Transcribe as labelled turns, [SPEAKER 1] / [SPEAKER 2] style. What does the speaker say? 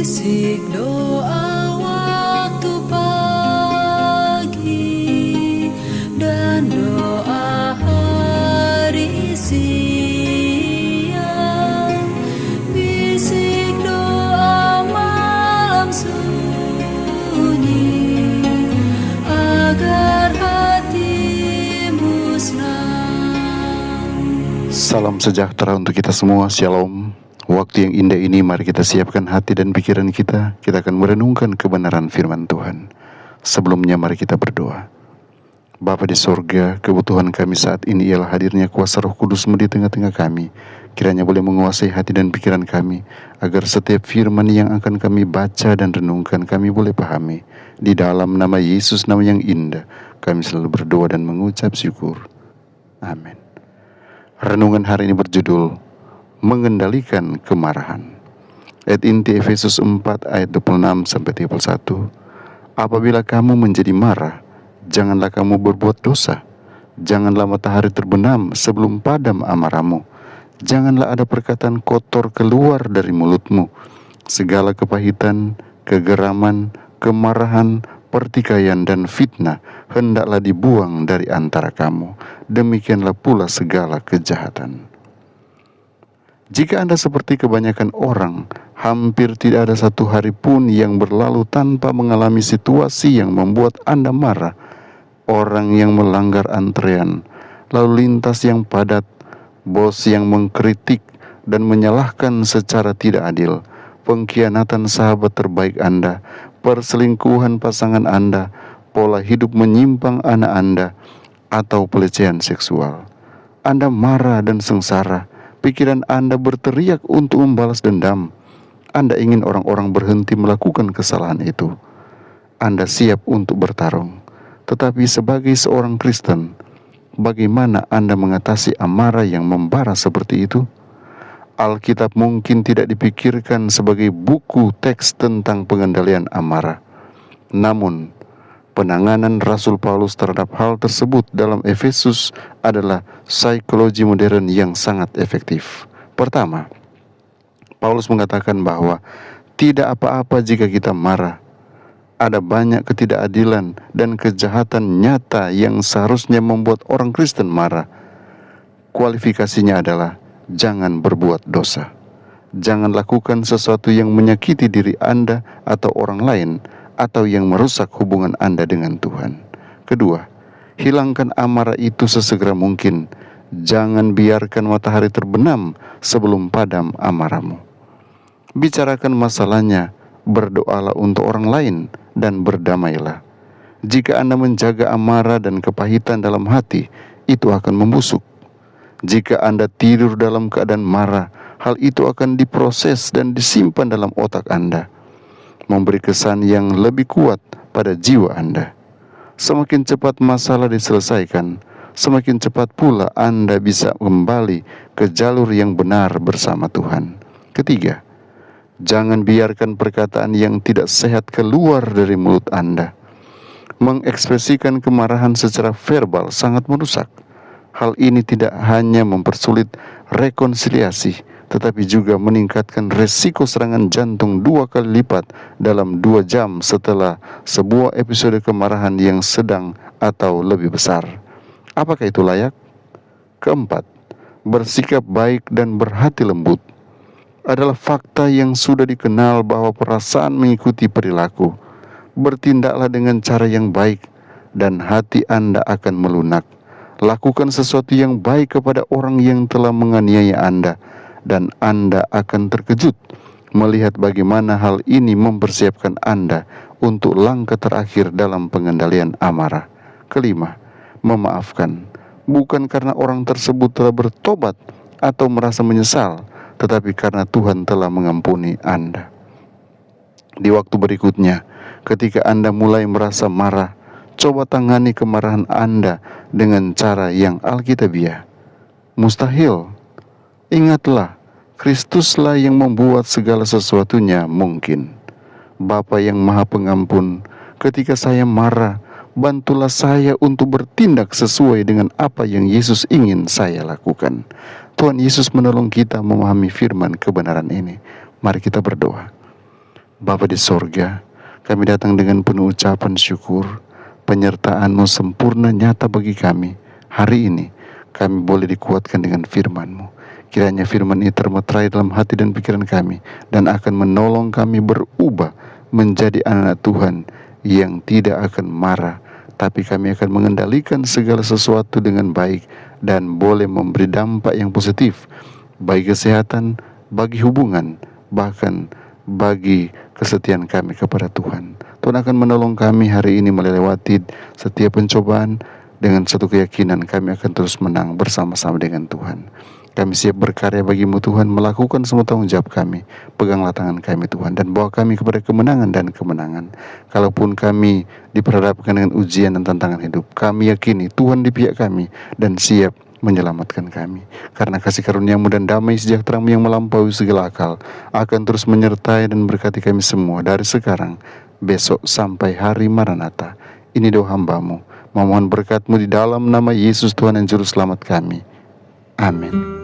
[SPEAKER 1] Bisik doa waktu pagi dan doa hari siang, bisik doa malam sunyi agar hatimu senang.
[SPEAKER 2] Salam sejahtera untuk kita semua, Shalom. Waktu yang indah ini mari kita siapkan hati dan pikiran kita. Kita akan merenungkan kebenaran firman Tuhan. Sebelumnya mari kita berdoa. Bapa di sorga, kebutuhan kami saat ini ialah hadirnya kuasa Roh Kudus di tengah-tengah kami. Kiranya boleh menguasai hati dan pikiran kami, agar setiap firman yang akan kami baca dan renungkan kami boleh pahami. Di dalam nama Yesus, nama yang indah, kami selalu berdoa dan mengucap syukur. Amin. Renungan hari ini berjudul Mengendalikan Kemarahan. Ayat inti Efesus 4 ayat 26-31. Apabila kamu menjadi marah, janganlah kamu berbuat dosa. Janganlah matahari terbenam sebelum padam amarahmu. Janganlah ada perkataan kotor keluar dari mulutmu. Segala kepahitan, kegeraman, kemarahan, pertikaian dan fitnah hendaklah dibuang dari antara kamu. Demikianlah pula segala kejahatan. Jika Anda seperti kebanyakan orang, hampir tidak ada satu hari pun yang berlalu tanpa mengalami situasi yang membuat Anda marah. Orang yang melanggar antrean, lalu lintas yang padat, bos yang mengkritik dan menyalahkan secara tidak adil, pengkhianatan sahabat terbaik Anda, perselingkuhan pasangan Anda, pola hidup menyimpang anak Anda, atau pelecehan seksual. Anda marah dan sengsara. Pikiran Anda berteriak untuk membalas dendam. Anda ingin orang-orang berhenti melakukan kesalahan itu. Anda siap untuk bertarung. Tetapi sebagai seorang Kristen, bagaimana Anda mengatasi amarah yang membara seperti itu? Alkitab mungkin tidak dipikirkan sebagai buku teks tentang pengendalian amarah. Namun, penanganan Rasul Paulus terhadap hal tersebut dalam Efesus adalah psikologi modern yang sangat efektif. Pertama, Paulus mengatakan bahwa tidak apa-apa jika kita marah. Ada banyak ketidakadilan dan kejahatan nyata yang seharusnya membuat orang Kristen marah. Kualifikasinya adalah jangan berbuat dosa. Jangan lakukan sesuatu yang menyakiti diri Anda atau orang lain, atau yang merusak hubungan Anda dengan Tuhan. Kedua, hilangkan amarah itu sesegera mungkin. Jangan biarkan matahari terbenam sebelum padam amarahmu. Bicarakan masalahnya, berdoalah untuk orang lain, dan berdamailah. Jika Anda menjaga amarah dan kepahitan dalam hati, itu akan membusuk. Jika Anda tidur dalam keadaan marah, hal itu akan diproses dan disimpan dalam otak Anda, memberi kesan yang lebih kuat pada jiwa Anda. Semakin cepat masalah diselesaikan, semakin cepat pula Anda bisa kembali ke jalur yang benar bersama Tuhan. Ketiga, jangan biarkan perkataan yang tidak sehat keluar dari mulut Anda. Mengekspresikan kemarahan secara verbal sangat merusak. Hal ini tidak hanya mempersulit rekonsiliasi, tetapi juga meningkatkan resiko serangan jantung 2 kali lipat dalam 2 jam setelah sebuah episode kemarahan yang sedang atau lebih besar. Apakah itu layak? Keempat, bersikap baik dan berhati lembut. Adalah fakta yang sudah dikenal bahwa perasaan mengikuti perilaku. Bertindaklah dengan cara yang baik dan hati Anda akan melunak. Lakukan sesuatu yang baik kepada orang yang telah menganiaya Anda, dan Anda akan terkejut melihat bagaimana hal ini mempersiapkan Anda untuk langkah terakhir dalam pengendalian amarah. Kelima, memaafkan. Bukan karena orang tersebut telah bertobat atau merasa menyesal, tetapi karena Tuhan telah mengampuni Anda. Di waktu berikutnya, ketika Anda mulai merasa marah, coba tangani kemarahan Anda dengan cara yang alkitabiah. Mustahil. Ingatlah, Kristuslah yang membuat segala sesuatunya mungkin. Bapa yang Maha Pengampun, ketika saya marah, bantulah saya untuk bertindak sesuai dengan apa yang Yesus ingin saya lakukan. Tuhan Yesus menolong kita memahami firman kebenaran ini. Mari kita berdoa. Bapa di sorga, kami datang dengan penuh ucapan syukur. Penyertaan-Mu sempurna nyata bagi kami. Hari ini kami boleh dikuatkan dengan firman-Mu. Kiranya firman ini termeterai dalam hati dan pikiran kami, dan akan menolong kami berubah menjadi anak Tuhan yang tidak akan marah, tapi kami akan mengendalikan segala sesuatu dengan baik dan boleh memberi dampak yang positif bagi kesehatan, bagi hubungan, bahkan bagi kesetiaan kami kepada Tuhan. Tuhan akan menolong kami hari ini melewati setiap pencobaan. Dengan satu keyakinan kami akan terus menang bersama-sama dengan Tuhan. Kami siap berkarya bagi-Mu Tuhan, melakukan semua tanggung jawab kami. Peganglah tangan kami Tuhan, dan bawa kami kepada kemenangan dan kemenangan. Kalaupun kami diperhadapkan dengan ujian dan tantangan hidup, kami yakini Tuhan di pihak kami dan siap menyelamatkan kami. Karena kasih karunia-Mu dan damai sejahtera-Mu yang melampaui segala akal akan terus menyertai dan berkati kami semua dari sekarang, besok sampai hari Maranatha. Ini doa hamba-Mu, memohon berkat-Mu di dalam nama Yesus Tuhan dan Juru Selamat kami. Amin.